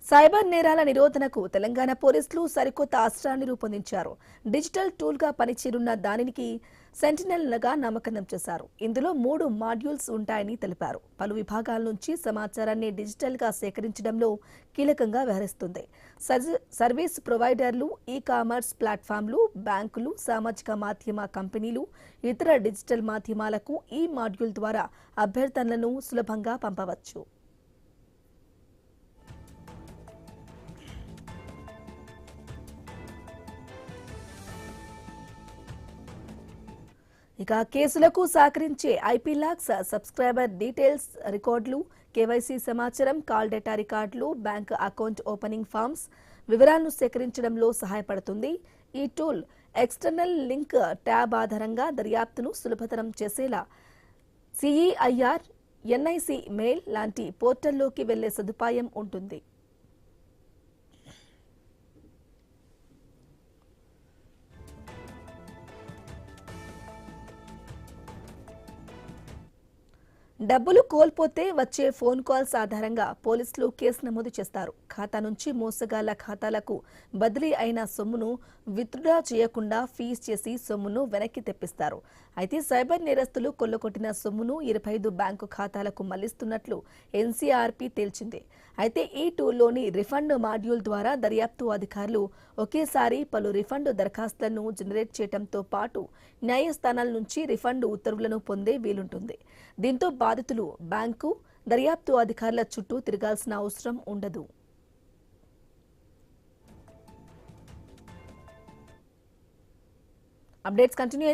Cyber నేరాల నిరోధనకు తెలంగాణ పోలీసులు సరికొత్త అస్త్రాన్ని రూపొందించారు. డిజిటల్ టూల్ గా పనిచేయనున్న దానికి సెంటినెల్గా నామకరణం చేశారు. ఇందులో 3 మాడ్యూల్స్ ఉంటాయని తెలిపారు. పలు విభాగాల నుంచి సమాచారాన్ని డిజిటల్ గా సేకరించడంలో కీలకంగా వ్యవహరిస్తుంది. సర్వీస్ ప్రొవైడర్లు, ఈ-కామర్స్ ప్లాట్ఫామ్లు, బ్యాంకులు, సామాజిక మాధ్యమ కంపెనీలు, ఇతర డిజిటల్ మాధ్యమాలకు ఈ మాడ్యూల్ ద్వారా అభ్యర్థనలను సులభంగా పంపవచ్చు. ఇక కేసులకు సహకరించే ఐపీ లాగ్స్, సబ్స్క్రైబర్ డీటెయిల్స్ రికార్డులు, కేవైసీ సమాచారం, కాల్ డేటా రికార్డులు, బ్యాంక్ అకౌంట్ ఓపెనింగ్ ఫామ్స్ వివరాలను సేకరించడంలో సహాయపడుతుంది. ఈ టూల్ ఎక్స్టర్నల్ లింక్ ట్యాబ్ ఆధారంగా దర్యాప్తును సులభతరం చేసేలా సిఈఐఆర్, ఎన్ఐసి మెయిల్ లాంటి పోర్టల్లోకి వెళ్లే సదుపాయం ఉంటుంది. డబ్బులు కోల్పోతే వచ్చే ఫోన్ కాల్స్ ఆధారంగా పోలీసులు కేసు నమోదు చేస్తారు. ఖాతా నుంచి మోసగాళ్ల ఖాతాలకు బదిలీ అయిన సొమ్మును విత్డ్రా చేయకుండా ఫీజ్ చేసి సొమ్మును వెనక్కి తెప్పిస్తారు. అయితే సైబర్ నేరస్తులు కొల్లగొట్టిన సొమ్మును 25 బ్యాంకు ఖాతాలకు మళ్లిస్తున్నట్లు ఎన్సీఆర్పీ తేల్చింది. అయితే ఈ టూల్లోని రిఫండ్ మాడ్యూల్ ద్వారా దర్యాప్తు అధికారులు ఒకేసారి పలు రిఫండ్ దరఖాస్తులను జనరేట్ చేయడంతో పాటు న్యాయస్థానాల నుంచి రిఫండ్ ఉత్తర్వులను పొందే వీలుంటుంది. దీంతో బాధితులు బ్యాంకు, దర్యాప్తు అధికారుల చుట్టూ తిరగాల్సిన అవసరం ఉండదు. Updates continue